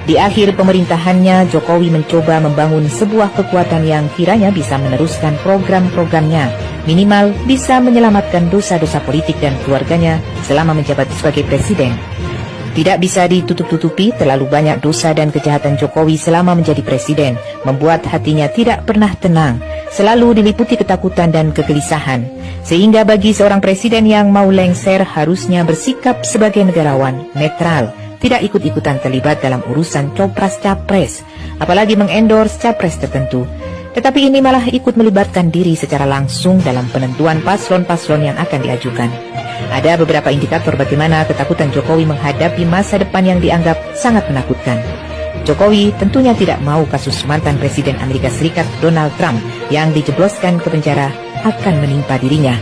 Di akhir pemerintahannya, Jokowi mencoba membangun sebuah kekuatan yang kiranya bisa meneruskan program-programnya, minimal bisa menyelamatkan dosa-dosa politik dan keluarganya selama menjabat sebagai presiden. Tidak bisa ditutup-tutupi, terlalu banyak dosa dan kejahatan Jokowi selama menjadi presiden, membuat hatinya tidak pernah tenang, selalu diliputi ketakutan dan kegelisahan. Sehingga bagi seorang presiden yang mau lengser harusnya bersikap sebagai negarawan, netral, tidak ikut-ikutan terlibat dalam urusan copras-capres, apalagi mengendorse capres tertentu. Tetapi ini malah ikut melibatkan diri secara langsung dalam penentuan paslon-paslon yang akan diajukan. Ada beberapa indikator bagaimana ketakutan Jokowi menghadapi masa depan yang dianggap sangat menakutkan. Jokowi tentunya tidak mau kasus mantan Presiden Amerika Serikat Donald Trump yang dijebloskan ke penjara akan menimpa dirinya.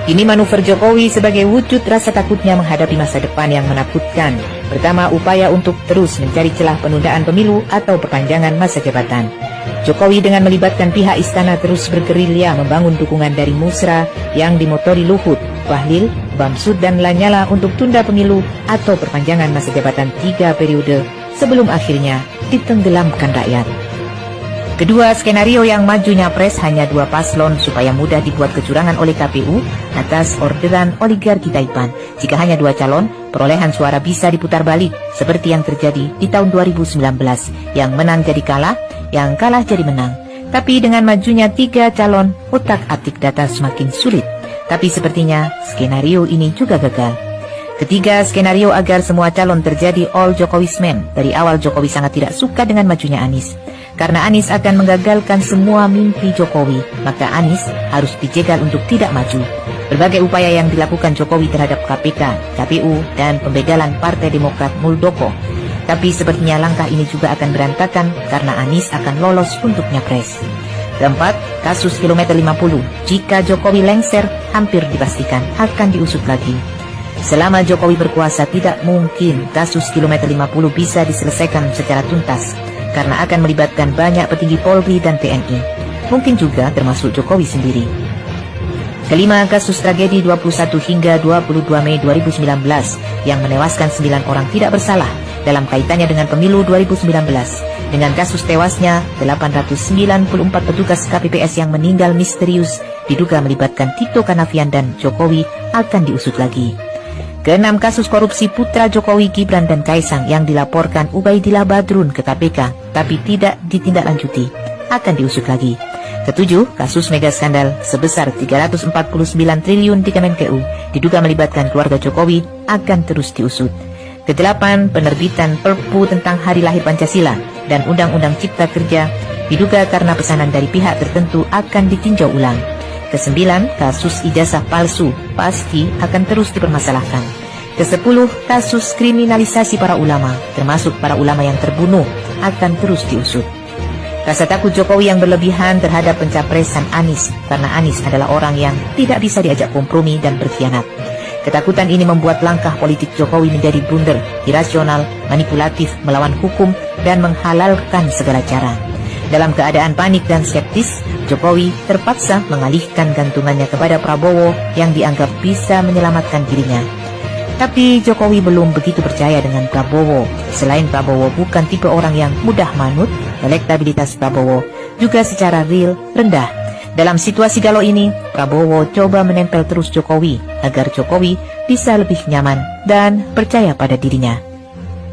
Ini manuver Jokowi sebagai wujud rasa takutnya menghadapi masa depan yang menakutkan. Pertama, upaya untuk terus mencari celah penundaan pemilu atau perpanjangan masa jabatan. Jokowi dengan melibatkan pihak istana terus bergerilya membangun dukungan dari Musra yang dimotori Luhut, Bahlil, Bamsud dan Lanyala untuk tunda pemilu atau perpanjangan masa jabatan 3 periode sebelum akhirnya ditenggelamkan rakyat. Kedua, skenario yang maju nyapres hanya 2 paslon supaya mudah dibuat kecurangan oleh KPU atas orderan oligarki Taipan. Jika hanya 2 calon, perolehan suara bisa diputar balik seperti yang terjadi di tahun 2019. Yang menang jadi kalah, yang kalah jadi menang. Tapi dengan majunya 3 calon, utak-atik data semakin sulit. Tapi sepertinya skenario ini juga gagal. Ketiga, skenario agar semua calon terjadi all Jokowismen. Dari awal Jokowi sangat tidak suka dengan majunya Anies. Karena Anies akan menggagalkan semua mimpi Jokowi, maka Anies harus dijegal untuk tidak maju. Berbagai upaya yang dilakukan Jokowi terhadap KPK, KPU, dan pembegalan Partai Demokrat Muldoko. Tapi sepertinya langkah ini juga akan berantakan karena Anies akan lolos untuk nyapres. Keempat, kasus kilometer 50. Jika Jokowi lengser, hampir dipastikan akan diusut lagi. Selama Jokowi berkuasa, tidak mungkin kasus kilometer 50 bisa diselesaikan secara tuntas, karena akan melibatkan banyak petinggi Polri dan TNI. Mungkin juga termasuk Jokowi sendiri. Kelima, kasus tragedi 21 hingga 22 Mei 2019 yang menewaskan 9 orang tidak bersalah dalam kaitannya dengan pemilu 2019. Dengan kasus tewasnya 894 petugas KPPS yang meninggal misterius diduga melibatkan Tito Karnavian dan Jokowi akan diusut lagi. Keenam, kasus korupsi putra Jokowi Gibran dan Kaisang yang dilaporkan Ubaidillah Badrun ke KPK tapi tidak ditindaklanjuti akan diusut lagi. Ketujuh, kasus mega skandal sebesar 349 triliun di Kemenkeu diduga melibatkan keluarga Jokowi akan terus diusut. Kedelapan, penerbitan Perpu tentang Hari Lahir Pancasila dan Undang-Undang Cipta Kerja diduga karena pesanan dari pihak tertentu akan ditinjau ulang. Kesembilan, kasus ijazah palsu pasti akan terus dipermasalahkan. Kesepuluh, kasus kriminalisasi para ulama, termasuk para ulama yang terbunuh, akan terus diusut. Rasa takut Jokowi yang berlebihan terhadap pencapresan Anies, karena Anies adalah orang yang tidak bisa diajak kompromi dan berkhianat. Ketakutan ini membuat langkah politik Jokowi menjadi blunder, irasional, manipulatif, melawan hukum, dan menghalalkan segala cara. Dalam keadaan panik dan skeptis, Jokowi terpaksa mengalihkan gantungannya kepada Prabowo yang dianggap bisa menyelamatkan dirinya. Tapi Jokowi belum begitu percaya dengan Prabowo. Selain Prabowo bukan tipe orang yang mudah manut, elektabilitas Prabowo juga secara real rendah. Dalam situasi galau ini, Prabowo coba menempel terus Jokowi agar Jokowi bisa lebih nyaman dan percaya pada dirinya.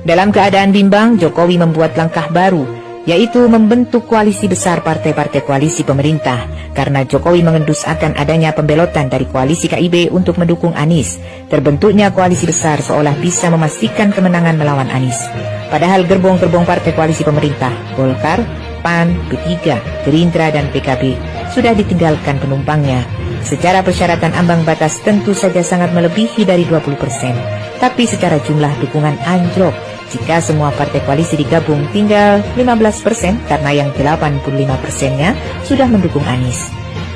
Dalam keadaan bimbang, Jokowi membuat langkah baru, yaitu membentuk koalisi besar partai-partai koalisi pemerintah, karena Jokowi mengendus akan adanya pembelotan dari koalisi KIB untuk mendukung Anies. Terbentuknya koalisi besar seolah bisa memastikan kemenangan melawan Anies. Padahal gerbong-gerbong partai koalisi pemerintah, Golkar, PAN, P3, Gerindra, dan PKB sudah ditinggalkan penumpangnya. Secara persyaratan ambang batas tentu saja sangat melebihi dari 20%, tapi secara jumlah dukungan anjlok. Jika semua partai koalisi digabung tinggal 15% karena yang 85%-nya sudah mendukung Anies.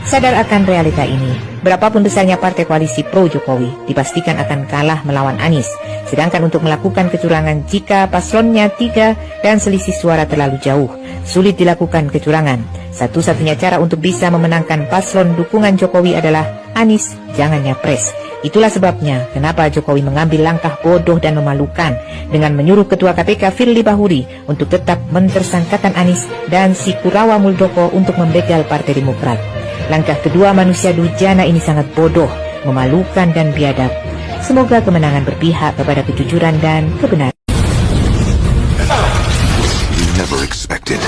Sadar akan realita ini, berapapun besarnya partai koalisi pro Jokowi dipastikan akan kalah melawan Anies. Sedangkan untuk melakukan kecurangan jika paslonnya 3 dan selisih suara terlalu jauh, sulit dilakukan kecurangan. Satu-satunya cara untuk bisa memenangkan paslon dukungan Jokowi adalah Anies jangan nyapres. Itulah sebabnya kenapa Jokowi mengambil langkah bodoh dan memalukan dengan menyuruh Ketua KPK Firly Bahuri untuk tetap mentersangkakan Anies dan si Kurawa Muldoko untuk membegal Partai Demokrat. Langkah kedua manusia durjana ini sangat bodoh, memalukan dan biadab. Semoga kemenangan berpihak kepada kejujuran dan kebenaran. Never expected.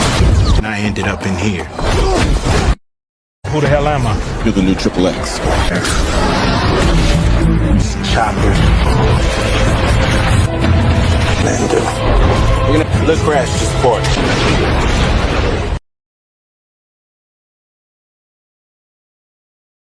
And I ended up in here. Who the hell am I? You're the new Triple X. Chopper. Let's crash this party.